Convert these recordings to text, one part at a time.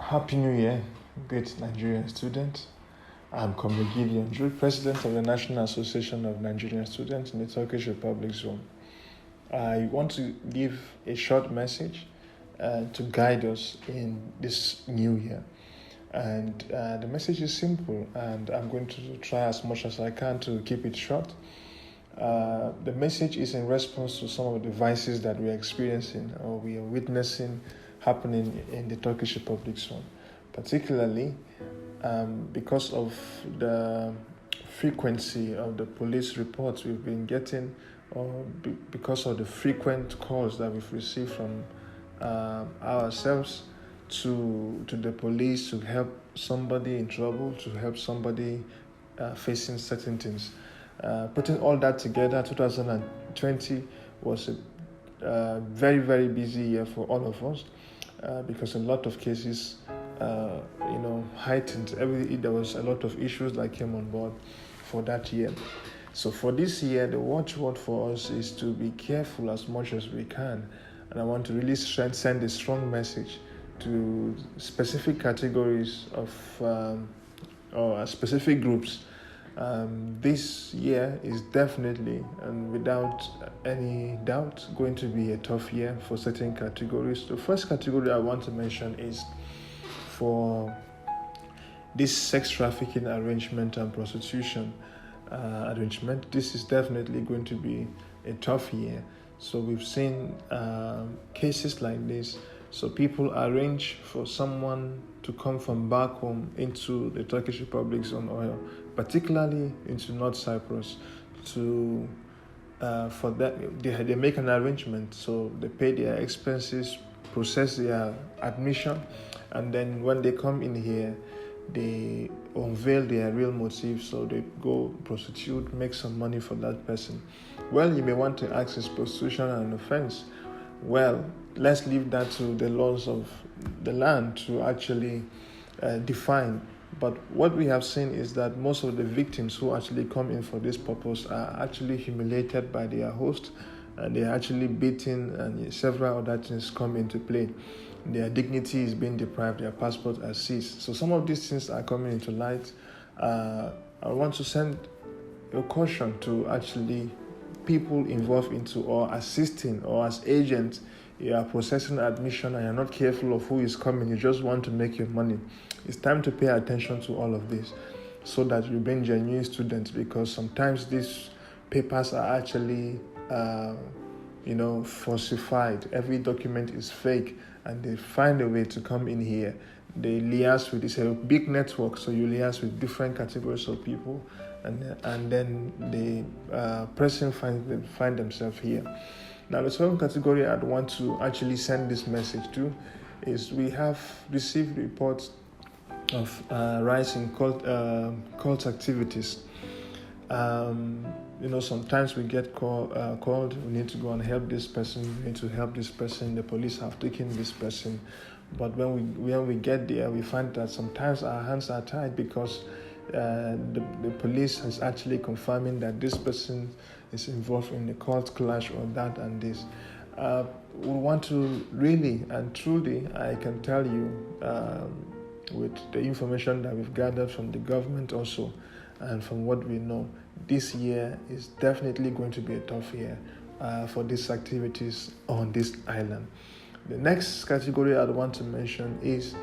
Happy New Year, great Nigerian student. I'm Comrade Gideon, Jude, President of the National Association of Nigerian Students in the Turkish Republic Zone. I want to give a short message to guide us in this new year. And the message is simple, and I'm going to try as much as I can to keep it short. The message is in response to some of the vices that we are experiencing or we are witnessing happening in the Turkish Republic Zone, particularly because of the frequency of the police reports we've been getting, or because of the frequent calls that we've received from ourselves to the police to help somebody in trouble, to help somebody facing certain things. Putting all that together, 2020 was a very, very busy year for all of us because a lot of cases, heightened. There was a lot of issues that came on board for that year. So for this year, the watchword for us is to be careful as much as we can. And I want to really send a strong message to specific categories of or specific groups. This year is definitely and without any doubt going to be a tough year for certain categories. The first category I want to mention is for this sex trafficking arrangement and prostitution arrangement. This is definitely going to be a tough year. So we've seen cases like this. So people arrange for someone to come from back home into the Turkish Republic Zone, or particularly into North Cyprus, for that they make an arrangement. So they pay their expenses, process their admission, and then when they come in here, they unveil their real motive. So they go prostitute, make some money for that person. Well, you may want to ask, is prostitution an offense? Well, let's leave that to the laws of the land to actually define. But what we have seen is that most of the victims who actually come in for this purpose are actually humiliated by their host, and they are actually beaten, and several other things come into play. Their dignity is being deprived, their passport are seized. So some of these things are coming into light. I want to send a caution to actually people involved into or assisting or as agents. You are processing admission and you're not careful of who is coming. You just want to make your money. It's time to pay attention to all of this so that you bring genuine students, because sometimes these papers are actually falsified. Every document is fake, and they find a way to come in here. They liaise with, it's a big network, so you liaise with different categories of people, and then the person find themselves here. Now, the second category I'd want to actually send this message to is we have received reports of rise in cult activities. Sometimes we get called, we need to go and help this person, we need to help this person, the police have taken this person. But when we get there, we find that sometimes our hands are tied because the police is actually confirming that this person is involved in a cult clash or that and this. We want to really and truly, I can tell you, with the information that we've gathered from the government also, and from what we know, this year is definitely going to be a tough year for these activities on this island. The next category I'd want to mention is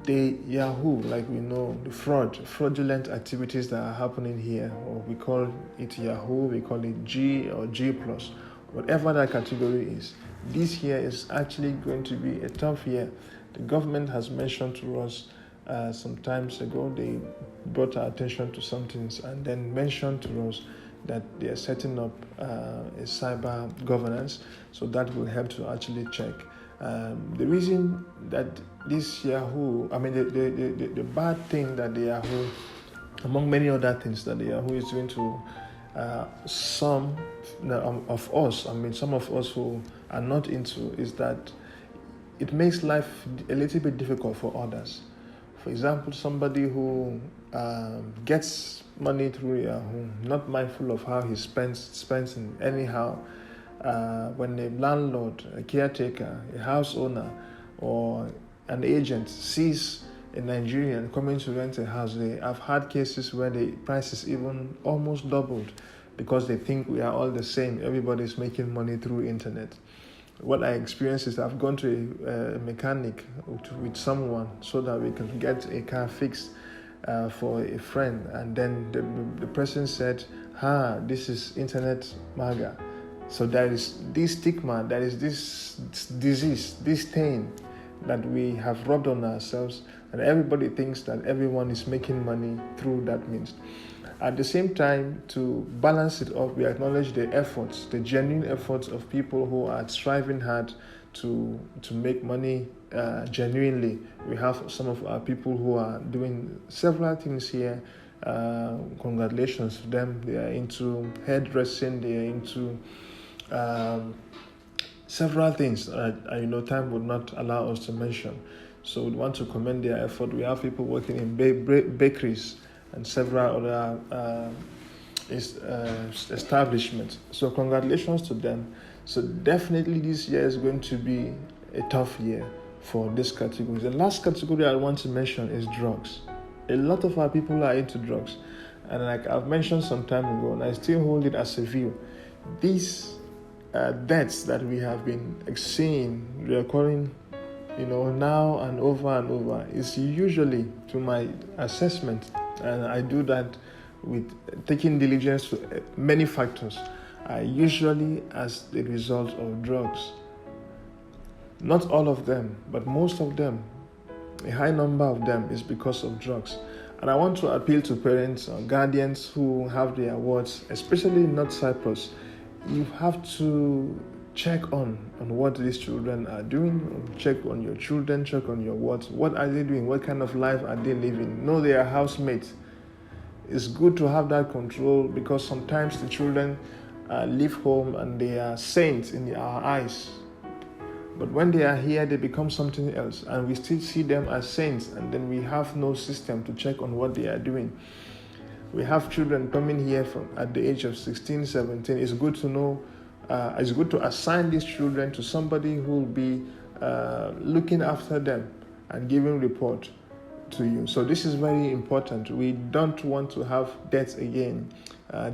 the Yahoo, like we know, the fraudulent activities that are happening here, or we call it Yahoo, we call it G or G+, whatever that category is. This year is actually going to be a tough year. The government has mentioned to us some times ago, they brought our attention to some things and then mentioned to us that they are setting up a cyber governance, so that will help to actually check. The reason that this Yahoo, the bad thing that the Yahoo, among many other things that the Yahoo is doing to some of us who are not into, is that it makes life a little bit difficult for others. For example, somebody who gets money through Yahoo, not mindful of how he spends anyhow. When a landlord, a caretaker, a house owner or an agent sees a Nigerian coming to rent a house, I've had cases where the price is even almost doubled because they think we are all the same. Everybody's making money through internet. What I experienced is I've gone to a mechanic with someone so that we can get a car fixed for a friend, and then the person said, this is internet maga. So there is this stigma, there is this disease, this stain that we have rubbed on ourselves, and everybody thinks that everyone is making money through that means. At the same time, to balance it up, we acknowledge the efforts, the genuine efforts of people who are striving hard to make money genuinely. We have some of our people who are doing several things here. Congratulations to them. They are into hairdressing, they are into several things time would not allow us to mention. So we want to commend their effort. We have people working in bakeries and several other establishments. So congratulations to them. So definitely this year is going to be a tough year for this category. The last category I want to mention is drugs. A lot of our people are into drugs. And like I've mentioned some time ago, and I still hold it as a view, these deaths that we have been seeing recurring, now and over is usually, to my assessment, and I do that with taking diligence to many factors, are usually as the result of drugs. Not all of them, but most of them, a high number of them, is because of drugs. And I want to appeal to parents or guardians who have their wards, especially in North Cyprus. You have to check on what these children are doing. Check on your children, check on your wards. What are they doing? What kind of life are they living? Know their housemates. It's good to have that control, because sometimes the children leave home and they are saints in our eyes. But when they are here, they become something else, and we still see them as saints, and then we have no system to check on what they are doing. We have children coming here at the age of 16, 17. It's good to know, it's good to assign these children to somebody who will be looking after them and giving report to you. So this is very important. We don't want to have deaths again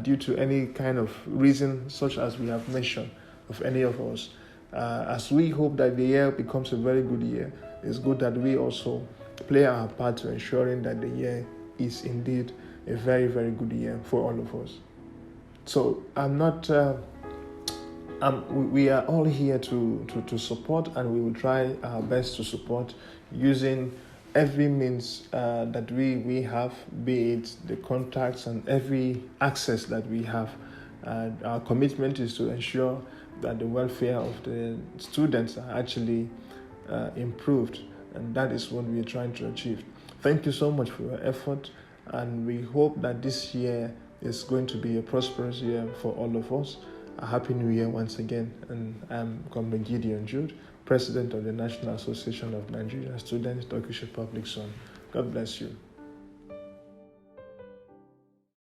due to any kind of reason such as we have mentioned of any of us. As we hope that the year becomes a very good year, it's good that we also play our part to ensuring that the year is indeed a very, very good year for all of us. So we are all here to support, and we will try our best to support using every means that we have, be it the contacts and every access that we have. Our commitment is to ensure that the welfare of the students are actually improved, and that is what we are trying to achieve. Thank you so much for your effort, and we hope that this year is going to be a prosperous year for all of us. A happy new year once again, and I'm Comrade Gideon Jude, President of the National Association of Nigerian Students, Turkish Republic Zone. God bless you.